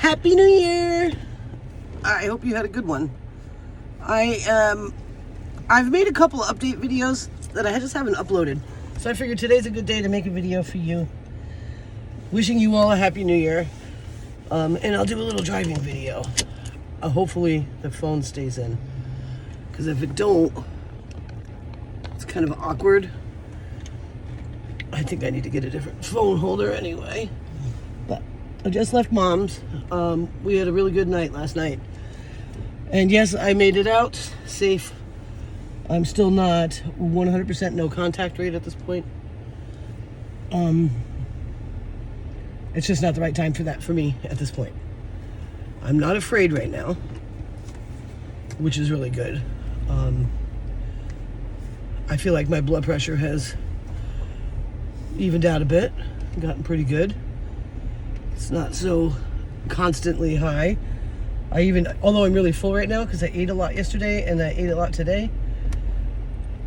Happy New Year! I hope you had a good one. I've made a couple of update videos that I just haven't uploaded. So I figured today's a good day to make a video for you. Wishing you all a Happy New Year. And I'll do a little driving video. Hopefully the phone stays in. Because if it don't, it's kind of awkward. I think I need to get a different phone holder anyway. But I just left Mom's. We had a really good night last night. And yes, I made it out safe. I'm still not 100% no contact rate at this point. It's just not the right time for that for me at this point. I'm not afraid right now, which is really good. I feel like my blood pressure has evened out a bit, gotten pretty good. It's not so constantly high. Although I'm really full right now because I ate a lot yesterday and I ate a lot today,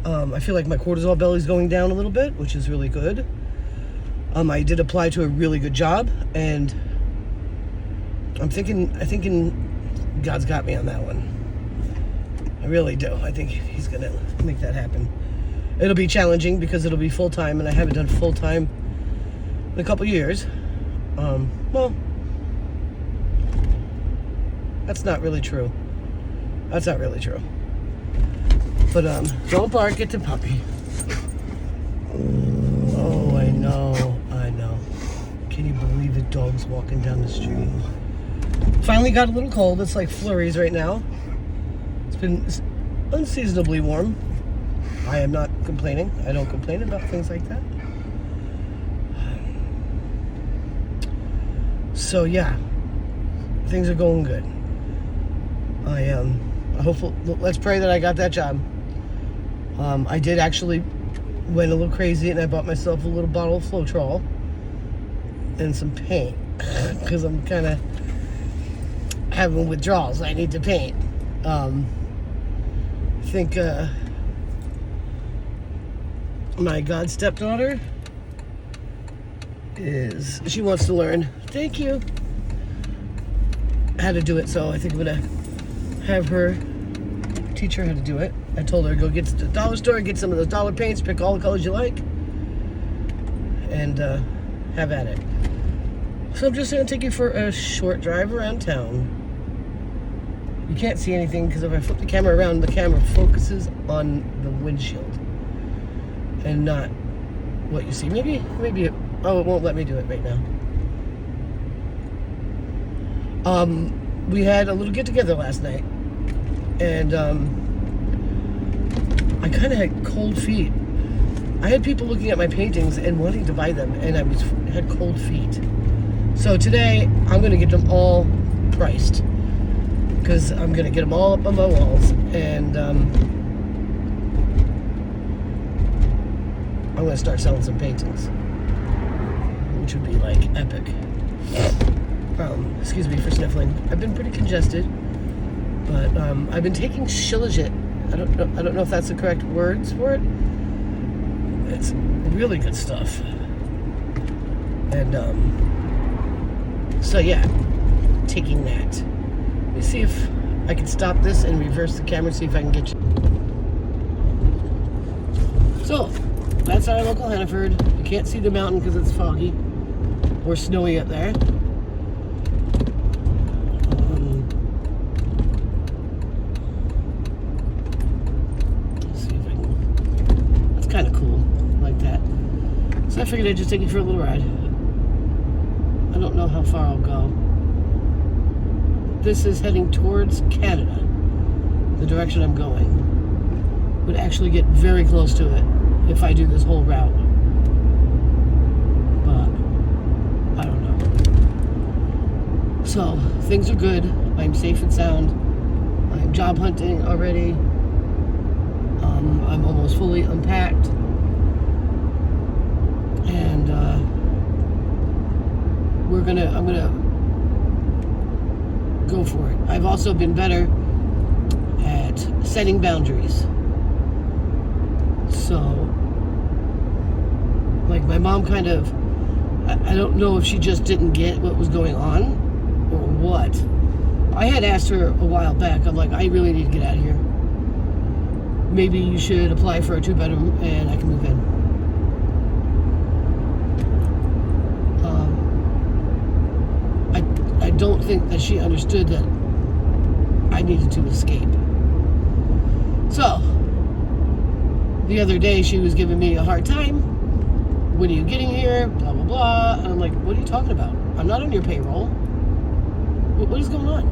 I feel like my cortisol belly is going down a little bit, which is really good. I did apply to a really good job, and I thinking God's got me on that one. I really do. I think He's gonna make that happen. It'll be challenging because it'll be full-time, and I haven't done full-time in a couple years. Well, that's not really true. That's not really true. But, don't bark at the puppy. Oh, I know. Can you believe the dog's walking down the street? Finally got a little cold. It's like flurries right now. It's been unseasonably warm. I am not complaining. I don't complain about things like that. So yeah, things are going good. Let's pray that I got that job. I did actually went a little crazy and I bought myself a little bottle of Floetrol and some paint because I'm kind of having withdrawals. I need to paint. I think my god stepdaughter she wants to learn. Thank you. How to do it, so I think I'm gonna have her teach her how to do it. I told her to go get to the dollar store, get some of those dollar paints, pick all the colors you like, and have at it. So I'm just gonna take you for a short drive around town. You can't see anything because if I flip the camera around, the camera focuses on the windshield and not what you see. Maybe it won't let me do it right now. We had a little get together last night, and I kind of had cold feet. I had people looking at my paintings and wanting to buy them, and I had cold feet. So today I'm going to get them all priced because I'm going to get them all up on my walls, and I'm going to start selling some paintings, which would be like epic. Excuse me for sniffling. I've been pretty congested, but I've been taking Shilajit. I don't know if that's the correct words for it. It's really good stuff. And so yeah, taking that. Let me see if I can stop this and reverse the camera, see if I can get you. So that's our local Hannaford. You can't see the mountain because it's foggy or snowy up there. Kind of cool like that. So I figured I'd just take you for a little ride. I don't know how far I'll go. This is heading towards Canada. The direction I'm going would actually get very close to it if I do this whole route. But I don't know. So things are good. I'm safe and sound. I'm job hunting already. I'm almost fully unpacked, and I'm gonna go for it. I've also been better at setting boundaries. So, like my mom kind of, I don't know if she just didn't get what was going on or what. I had asked her a while back, I'm like, I really need to get out of here. Maybe you should apply for a 2-bedroom and I can move in. I don't think that she understood that I needed to escape. So, the other day she was giving me a hard time. When are you getting here? Blah, blah, blah. And I'm like, what are you talking about? I'm not on your payroll. What is going on?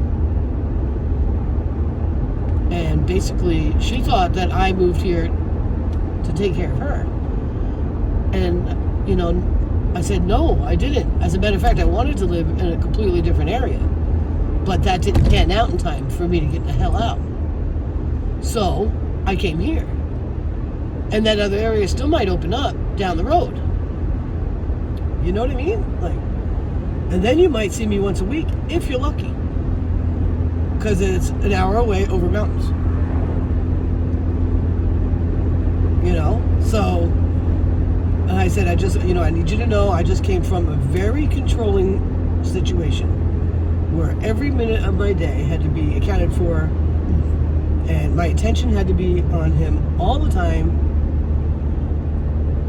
And basically, she thought that I moved here to take care of her. And, you know, I said, no, I didn't. As a matter of fact, I wanted to live in a completely different area. But that didn't pan out in time for me to get the hell out. So, I came here. And that other area still might open up down the road. You know what I mean? Like, and then you might see me once a week, if you're lucky. Because it's an hour away over mountains. You know? So, and I said, I need you to know, I just came from a very controlling situation where every minute of my day had to be accounted for, and my attention had to be on him all the time.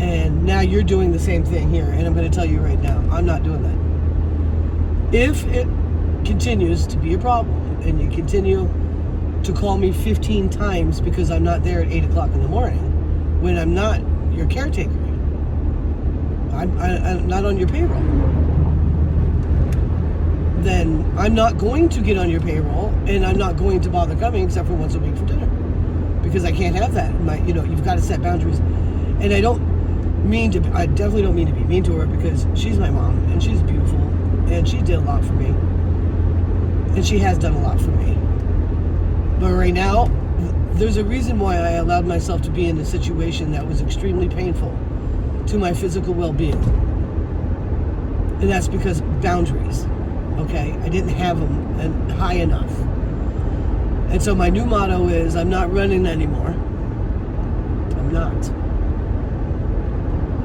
And now you're doing the same thing here, and I'm going to tell you right now, I'm not doing that. If it continues to be a problem, and you continue to call me 15 times because I'm not there at 8 o'clock in the morning, when I'm not your caretaker, I'm not on your payroll, then I'm not going to get on your payroll, and I'm not going to bother coming except for once a week for dinner, because I can't have that. You've got to set boundaries, and I definitely don't mean to be mean to her, because she's my mom and she's beautiful and she did a lot for me, and she has done a lot for me. But right now, there's a reason why I allowed myself to be in a situation that was extremely painful to my physical well-being, and that's because boundaries. Okay, I didn't have them high enough, and so my new motto is, I'm not running anymore. I'm not.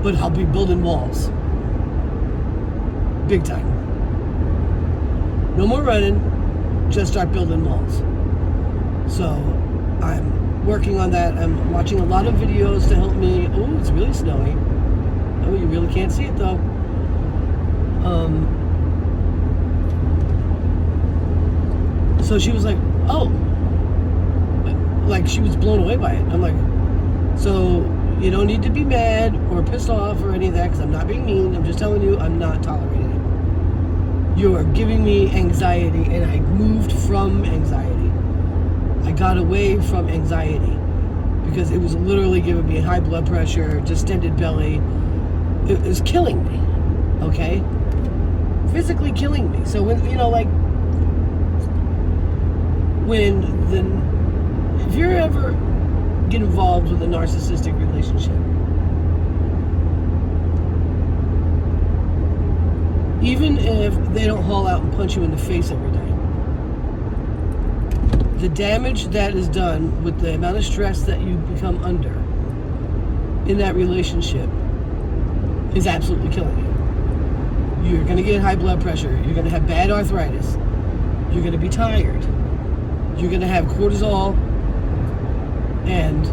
But I'll be building walls. Big time. No more running, just start building walls. So I'm working on that. I'm watching a lot of videos to help me. Oh, it's really snowy. Oh, you really can't see it though. So she was like, oh. Like she was blown away by it. I'm like, so you don't need to be mad or pissed off or any of that, because I'm not being mean. I'm just telling you, I'm not tolerating it. You are giving me anxiety, and I moved from anxiety. I got away from anxiety because it was literally giving me high blood pressure, distended belly. It was killing me, okay? Physically killing me. So if you're ever get involved with a narcissistic relationship, even if they don't haul out and punch you in the face every day, the damage that is done with the amount of stress that you become under in that relationship is absolutely killing you. You're going to get high blood pressure. You're going to have bad arthritis. You're going to be tired. You're going to have cortisol. And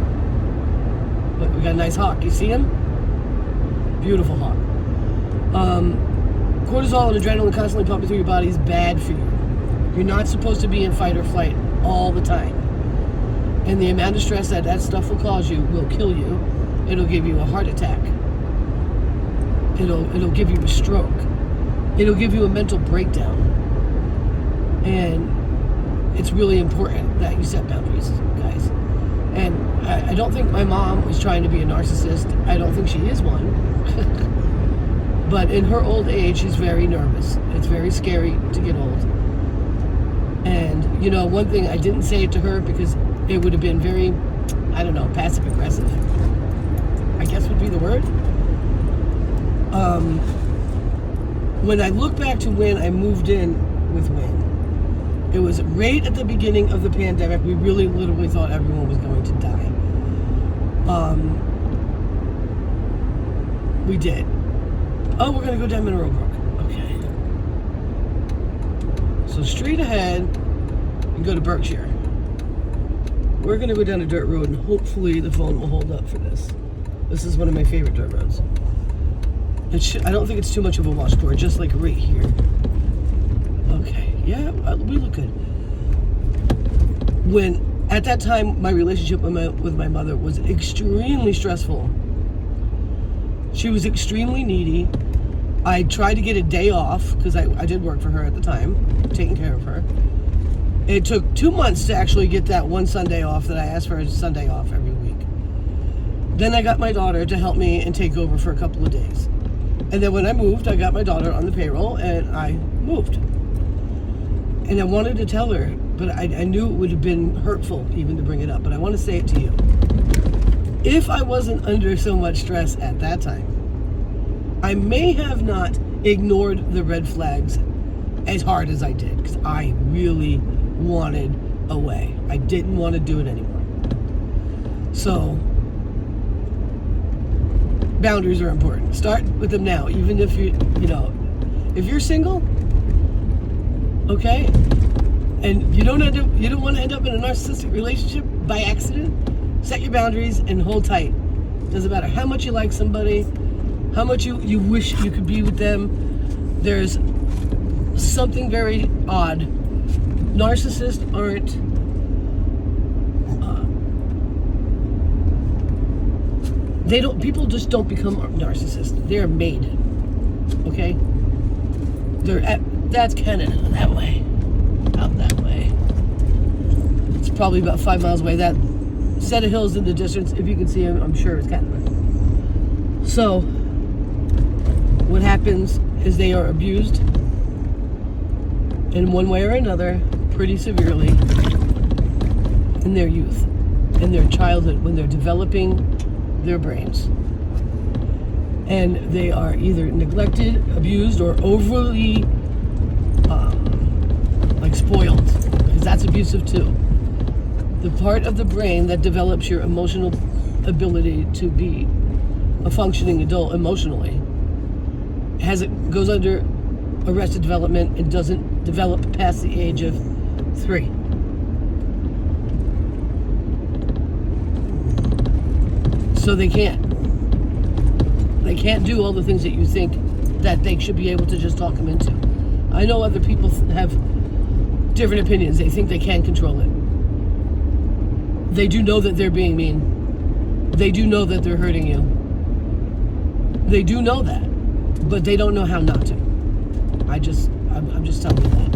look, we got a nice hawk. You see him? Beautiful hawk. Cortisol and adrenaline constantly pumping through your body is bad for you. You're not supposed to be in fight or flight all the time. And the amount of stress that stuff will cause you will kill you. It'll give you a heart attack. It'll give you a stroke. It'll give you a mental breakdown. And it's really important that you set boundaries, guys. And I don't think my mom was trying to be a narcissist. I don't think she is one. But in her old age, she's very nervous. It's very scary to get old. And, one thing, I didn't say it to her because it would have been very, passive aggressive, I guess would be the word. When I look back to when I moved in with Wayne, it was right at the beginning of the pandemic. We really literally thought everyone was going to die. We did. Oh, we're going to go down Mineral Brook. Okay. So straight ahead, and go to Berkshire. We're gonna go down a dirt road, and hopefully the phone will hold up for this. This is one of my favorite dirt roads. I don't think it's too much of a washboard, just like right here. Okay, yeah, we look good. At that time, my relationship with my mother was extremely stressful. She was extremely needy. I tried to get a day off, because I did work for her at the time, taking care of her. It took 2 months to actually get that one Sunday off that I asked for a Sunday off every week. Then I got my daughter to help me and take over for a couple of days. And then when I moved, I got my daughter on the payroll and I moved. And I wanted to tell her, but I knew it would have been hurtful even to bring it up, but I want to say it to you. If I wasn't under so much stress at that time, I may have not ignored the red flags as hard as I did, because I really wanted away. I didn't want to do it anymore. So, boundaries are important. Start with them now, even if if you're single, okay, and you don't want to end up in a narcissistic relationship by accident. Set your boundaries and hold tight. Doesn't matter how much you like somebody, how much you wish you could be with them. There's something very odd. Narcissists aren't people just don't become narcissists. They're made. Okay? That's Canada, that way. Out that way. It's probably about 5 miles away. That set of hills in the distance, if you can see them, I'm sure it's Canada. So, what happens is they are abused in one way or another, pretty severely, in their youth, in their childhood, when they're developing their brains. And they are either neglected, abused, or overly spoiled, because that's abusive too. The part of the brain that develops your emotional ability to be a functioning adult emotionally goes under arrested development and doesn't develop past the age of 3. So they can't do all the things that you think that they should be able to just talk them into. I know other people have different opinions. They think they can control it. They do know that they're being mean. They do know that they're hurting you. They do know that, but they don't know how not to. I'm just telling you that.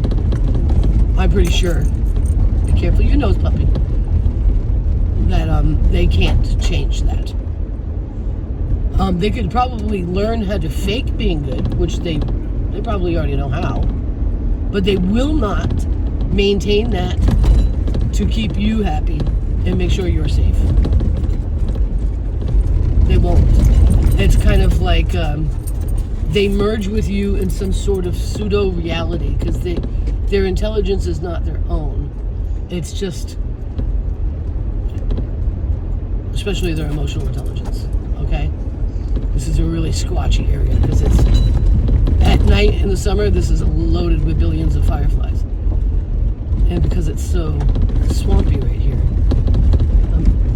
I'm pretty sure. Be careful your nose, puppy. That they can't change that. They could probably learn how to fake being good, which they probably already know how, but they will not maintain that to keep you happy and make sure you're safe. They won't. It's kind of like they merge with you in some sort of pseudo-reality, because their intelligence is not their own. It's just, especially their emotional intelligence, okay? This is a really squatchy area, because it's at night in the summer, this is loaded with billions of fireflies. And because it's so swampy right here.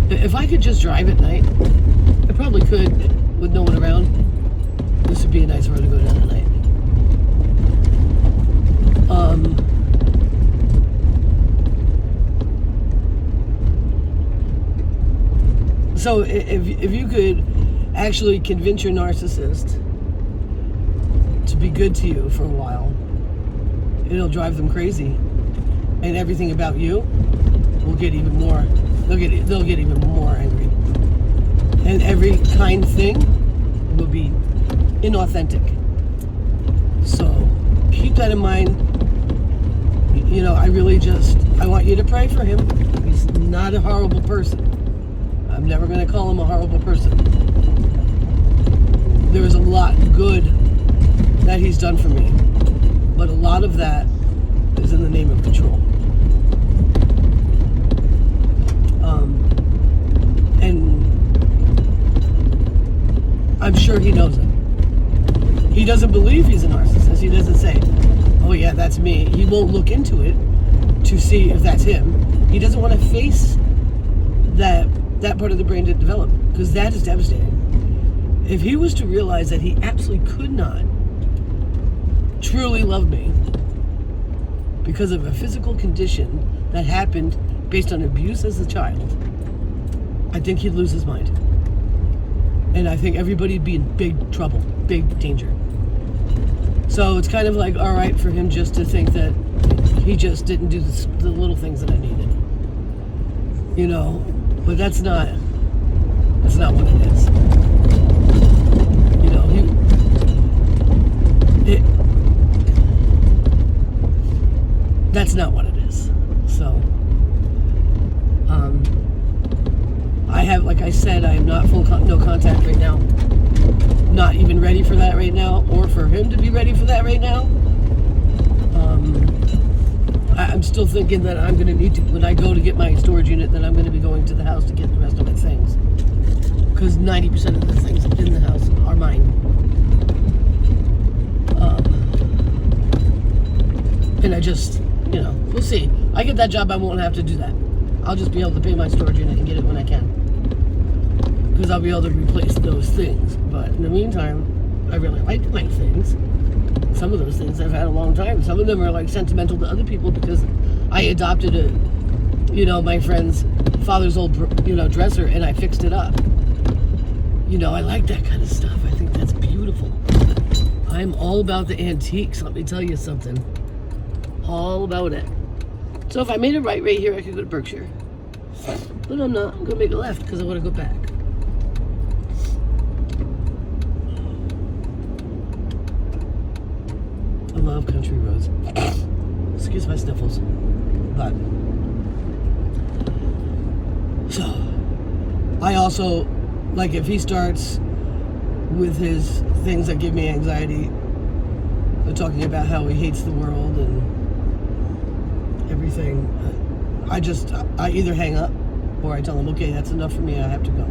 If I could just drive at night, I probably could with no one around. This would be a nice road to go down at night. So if you could actually convince your narcissist to be good to you for a while, it'll drive them crazy, and everything about you will get even more. They'll get even more angry, and every kind thing will be inauthentic. So keep that in mind. I want you to pray for him. He's not a horrible person. I'm never going to call him a horrible person. There is a lot good that he's done for me, but a lot of that is in the name of control. And I'm sure he knows it. He doesn't believe he's a narcissist. He doesn't say, oh yeah, that's me. He won't look into it to see if that's him. He doesn't want to face that part of the brain didn't develop, because that is devastating. If he was to realize that he absolutely could not truly love me because of a physical condition that happened based on abuse as a child, I think he'd lose his mind. And I think everybody'd be in big trouble, big danger. So it's kind of like, all right for him just to think that he just didn't do the little things that I needed. You know, but that's not what it is. You know, that's not what it is. So, I have, like I said, I am not no contact right now. Not even ready for that right now, or for him to be ready for that right now. I'm still thinking that I'm going to need to, when I go to get my storage unit, that I'm going to be going to the house to get the rest of my things. Because 90% of the things in the house are mine. And I just, you know, we'll see. I get that job, I won't have to do that. I'll just be able to pay my storage unit and get it when I can. Because I'll be able to replace those things. But in the meantime, I really like my things. Some of those things I've had a long time. Some of them are like sentimental to other people because I adopted my friend's father's old, dresser, and I fixed it up. You know, I like that kind of stuff. I think that's beautiful. I'm all about the antiques. Let me tell you something. All about it. So if I made a right here, I could go to Berkshire. But I'm not. I'm going to make a left because I want to go back. I love country roads. Excuse my sniffles. But, so, I also, like, if he starts with his things that give me anxiety, talking about how he hates the world and everything, I either hang up or I tell him, okay, that's enough for me, I have to go.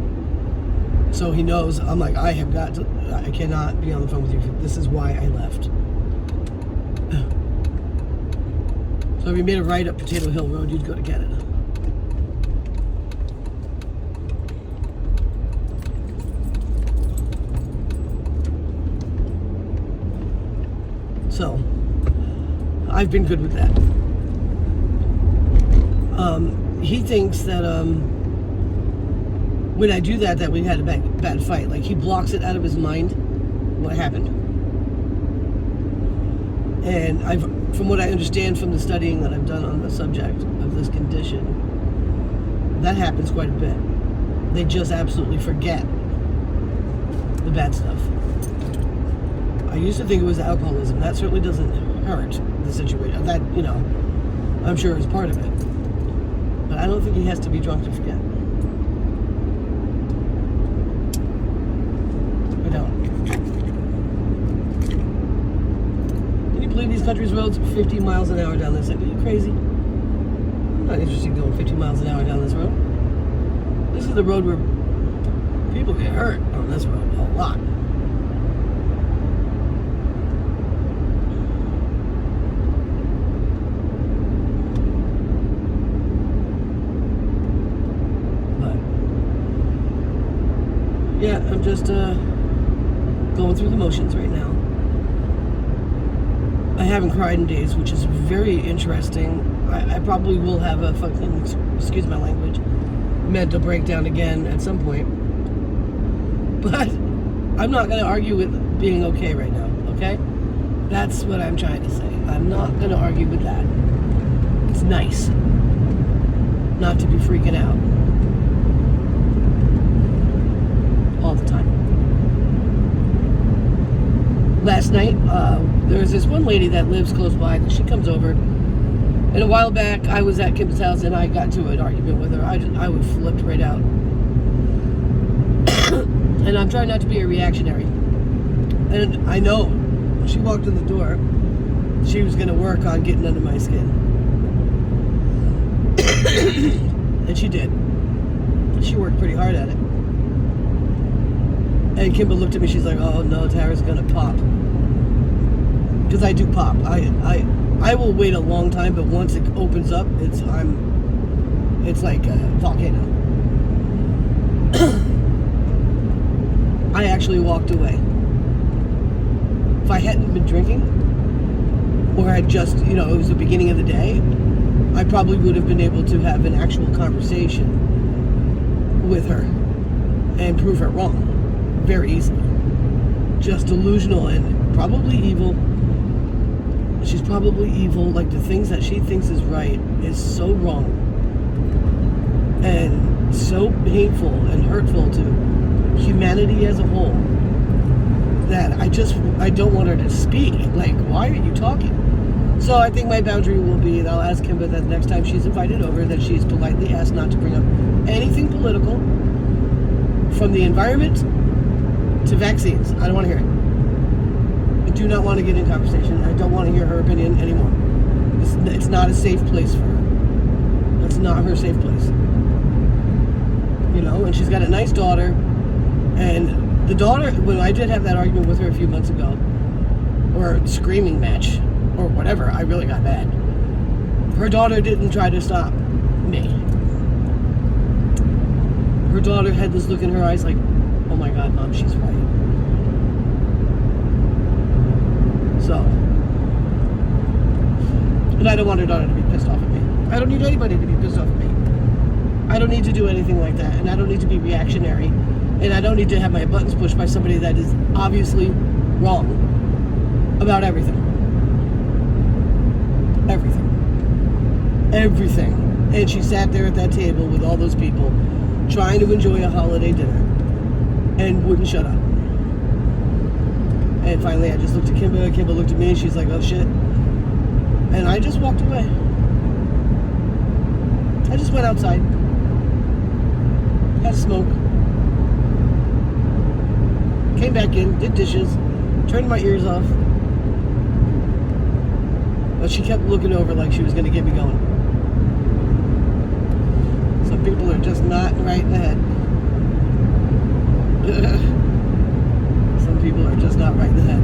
So he knows, I'm like, I cannot be on the phone with you. This is why I left. So if you made a right up Potato Hill Road, you'd go to Canada. So, I've been good with that. He thinks that when I do that we had a bad fight. Like, he blocks it out of his mind what happened. And from what I understand from the studying that I've done on the subject of this condition, that happens quite a bit. They just absolutely forget the bad stuff. I used to think it was alcoholism. That certainly doesn't hurt the situation. That, I'm sure is part of it. But I don't think he has to be drunk to forget. I don't. Can you believe these country roads 50 miles an hour down this? Are you crazy? I'm not interested in going 50 miles an hour down this road. This is the road where people get hurt on this road a lot. Yeah, I'm just going through the motions right now. I haven't cried in days, which is very interesting. I probably will have a fucking, excuse my language, mental breakdown again at some point. But I'm not going to argue with being okay right now, okay? That's what I'm trying to say. I'm not going to argue with that. It's nice not to be freaking out all the time. Last night, there's this one lady that lives close by that she comes over, and a while back I was at Kim's house and I got into an argument with her. I would flipped right out. And I'm trying not to be a reactionary. And I know she walked in the door, she was going to work on getting under my skin. And she did. She worked pretty hard at it. And Kimber looked at me, she's like, oh no, Tara's gonna pop. because I do pop. I will wait a long time, but once it opens up, it's like a volcano. I actually walked away. If I hadn't been drinking, or I just, it was the beginning of the day, I probably would have been able to have an actual conversation with her and prove her wrong very easily. Just delusional and probably evil. She's probably evil. Like, the things that she thinks is right is so wrong and so painful and hurtful to humanity as a whole that I don't want her to speak. Like, why are you talking? So I think my boundary will be that I'll ask Kimba that next time she's invited over, that she's politely asked not to bring up anything political, from the environment to vaccines. I don't want to hear it. I do not want to get in conversation. I don't want to hear her opinion anymore. It's not a safe place for her. That's not her safe place. And she's got a nice daughter. And the daughter, when I did have that argument with her a few months ago, or screaming match, or whatever, I really got mad. Her daughter didn't try to stop me. Her daughter had this look in her eyes like, oh my God, Mom, she's right. So, and I don't want her daughter to be pissed off at me. I don't need anybody to be pissed off at me. I don't need to do anything like that, and I don't need to be reactionary, and I don't need to have my buttons pushed by somebody that is obviously wrong about everything. Everything. And she sat there at that table with all those people trying to enjoy a holiday dinner and wouldn't shut up. And finally I just looked at Kimba. Kimba looked at me and she's like, oh shit. And I just walked away. I just went outside. Had a smoke. Came back in, did dishes, turned my ears off. But she kept looking over like she was going to get me going. Some people are just not right in the head. Some people are just not right in the head.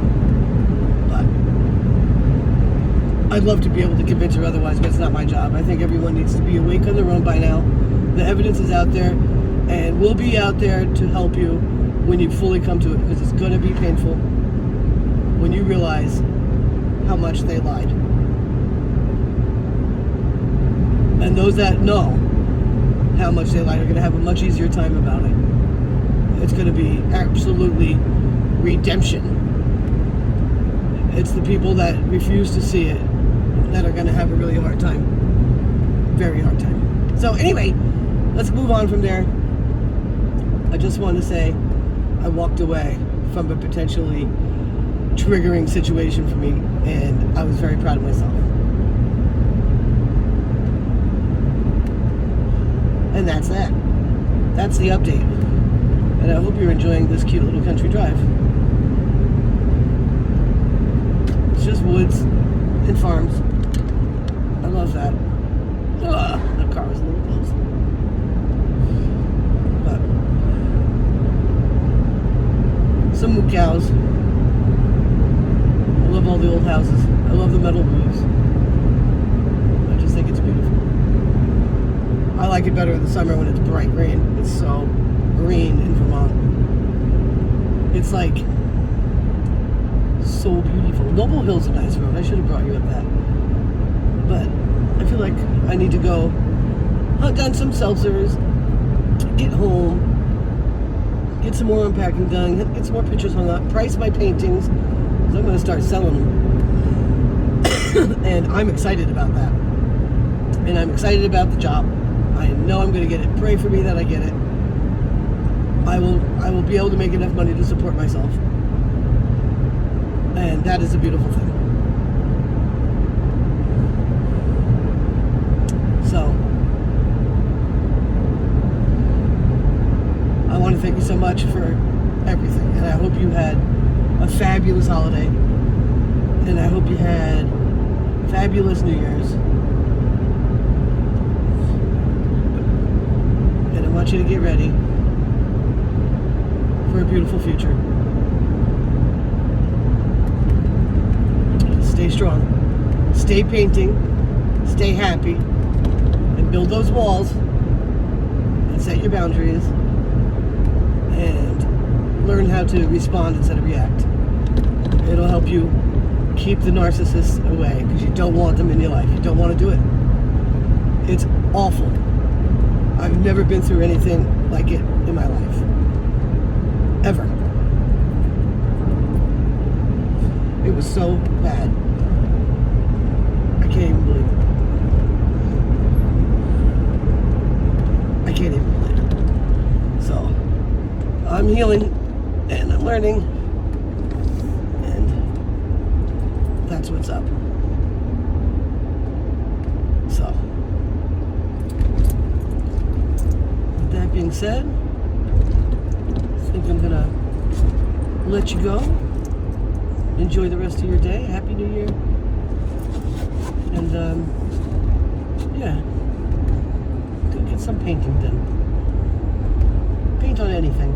But I'd love to be able to convince her otherwise, but it's not my job. I think everyone needs to be awake on their own by now. The evidence is out there, and we'll be out there to help you when you fully come to it, because it's going to be painful when you realize how much they lied. And those that know how much they lied are going to have a much easier time about it. It's going to be absolutely redemption. It's the people that refuse to see it that are going to have a really hard time. Very hard time. So anyway, let's move on from there. I just want to say I walked away from a potentially triggering situation for me, and I was very proud of myself. And that's that. That's the update. And I hope you're enjoying this cute little country drive. It's just woods and farms. I love that. Ugh, that car was a little close. But some moo cows. I love all the old houses. I love the metal roofs. I just think it's beautiful. I like it better in the summer when it's bright green. It's so green in Vermont. It's like so beautiful. Noble Hill's a nice road. I should have brought you up that. But I feel like I need to go hunt down some seltzers, get home, get some more unpacking done, get some more pictures hung up, price my paintings, because I'm going to start selling them. And I'm excited about that. And I'm excited about the job. I know I'm going to get it. Pray for me that I get it. I will be able to make enough money to support myself. And that is a beautiful thing. So, I want to thank you so much for everything. And I hope you had a fabulous holiday. And I hope you had fabulous New Year's. And I want you to get ready for a beautiful future. strong. Stay painting, stay happy, and build those walls, and set your boundaries, and learn how to respond instead of react. It'll help you keep the narcissists away, because you don't want them in your life. You don't want to do it. It's awful. I've never been through anything like it in my life. Ever. It was so bad. I can't even believe it. I can't even believe it. So, I'm healing and I'm learning, and that's what's up. So, with that being said, I think I'm gonna let you go. Enjoy the rest of your day. Happy New Year. And yeah, go get some painting done. Paint on anything.